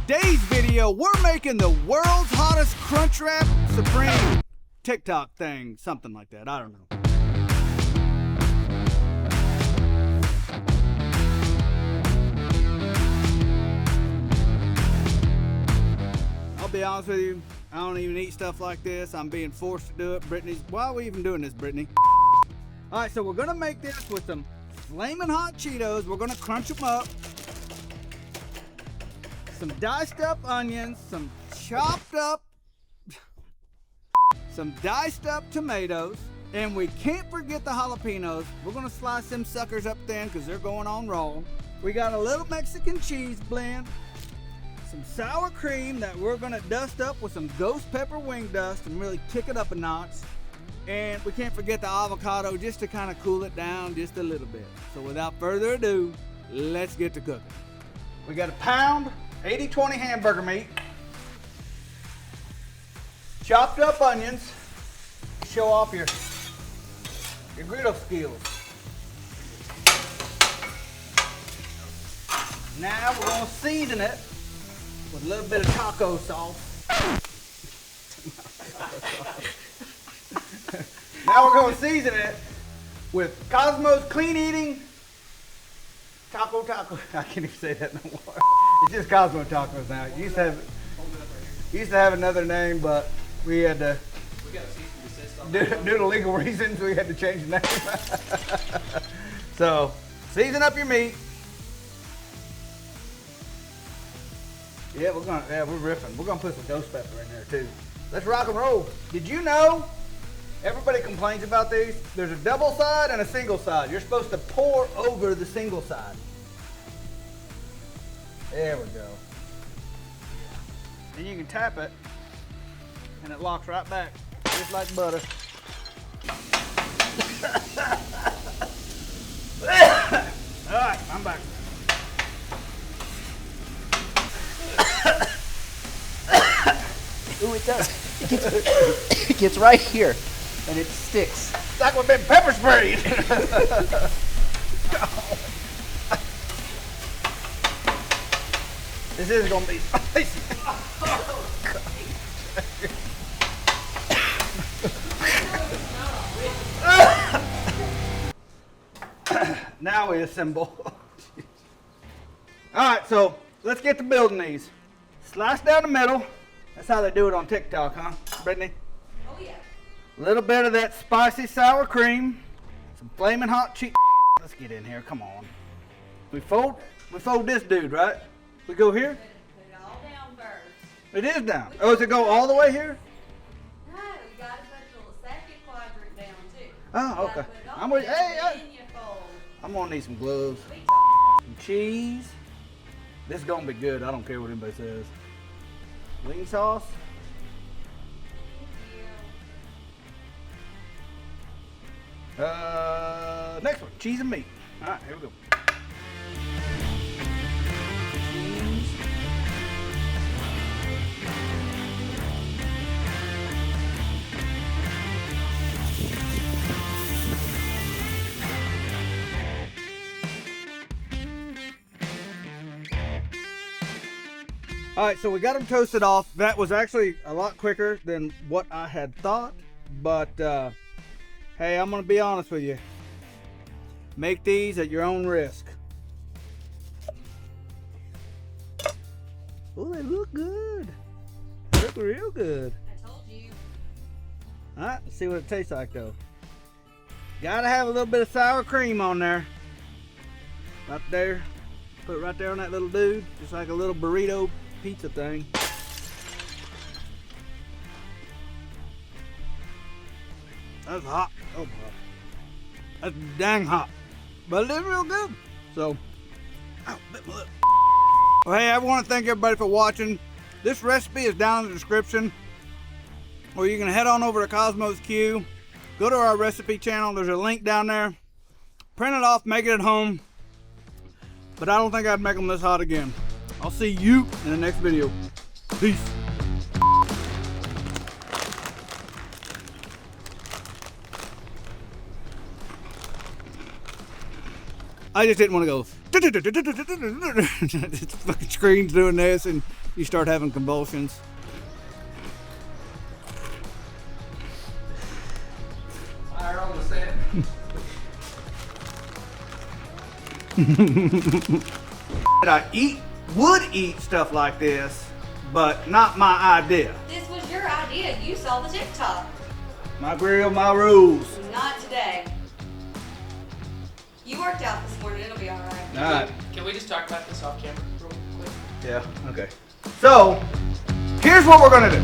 today's video, we're making the world's hottest Crunchwrap Supreme TikTok thing. Something like that. I don't know. I'll be honest with you, I don't even eat stuff like this. I'm being forced to do it. Brittany's, why are we even doing this, Brittany? All right, so we're gonna make this with some flaming hot Cheetos. We're gonna crunch them up. Some diced up onions, some chopped up, some diced up tomatoes, and we can't forget the jalapenos. We're gonna slice them suckers up thin because they're going on raw. We got a little Mexican cheese blend, some sour cream that we're gonna dust up with some ghost pepper wing dust and really kick it up a notch. And we can't forget the avocado just to kind of cool it down just a little bit. So without further ado, let's get to cooking. We got a pound 80-20 hamburger meat, chopped up onions, show off your griddle skills. Now we're gonna season it with a little bit of taco sauce. Now we're going to season it with Kosmos clean eating taco. I can't even say that no more. It's just Kosmo tacos now. It used to have another name, but we had to, due to legal reasons, we had to change the name. So season up your meat. Yeah, we're riffing. We're gonna put some ghost pepper in there too. Let's rock and roll. Did you know? Everybody complains about these. There's a double side and a single side. You're supposed to pour over the single side. There we go. Then you can tap it and it locks right back, just like butter. All right, I'm back. Ooh, it does. It gets right here, and it sticks. It's like we've been pepper sprayed. This is gonna be spicy. Now we assemble. All right, so let's get to building these. Slice down the middle. That's how they do it on TikTok, huh, Brittany? Oh yeah. A little bit of that spicy sour cream, some flaming hot cheese. Let's get in here, come on. We fold this dude, right? We go here? Put it all down first. It is down. Oh, does it go all the way here? No, you gotta put the second quadrant down too. Oh, okay. I'm with you. Hey, I'm gonna need some gloves. Some cheese. This is gonna be good. I don't care what anybody says. Wing sauce. Next one, cheese and meat. All right, here we go. Cheese. All right, so we got them toasted off. That was actually a lot quicker than what I had thought, but hey, I'm gonna be honest with you. Make these at your own risk. Oh, they look good. They look real good. I told you. All right, let's see what it tastes like though. Gotta have a little bit of sour cream on there. Right there. Put it right there on that little dude, just like a little burrito pizza thing. That's hot. Oh my. That's dang hot. But it is real good. So, ow, bit my lip. Well, hey, I want to thank everybody for watching. This recipe is down in the description. Or you can head on over to Kosmos Q. Go to our recipe channel. There's a link down there. Print it off, make it at home. But I don't think I'd make them this hot again. I'll see you in the next video. Peace. I just didn't want to go. It's fucking screen's doing this and you start having convulsions. Fire on the set. Would eat stuff like this, but not my idea. This was your idea. You saw the TikTok. My grill, my rules. Not today. You worked out this morning. It'll be all right. All right. Can we just talk about this off camera real quick? Yeah, okay. So, here's what we're gonna do.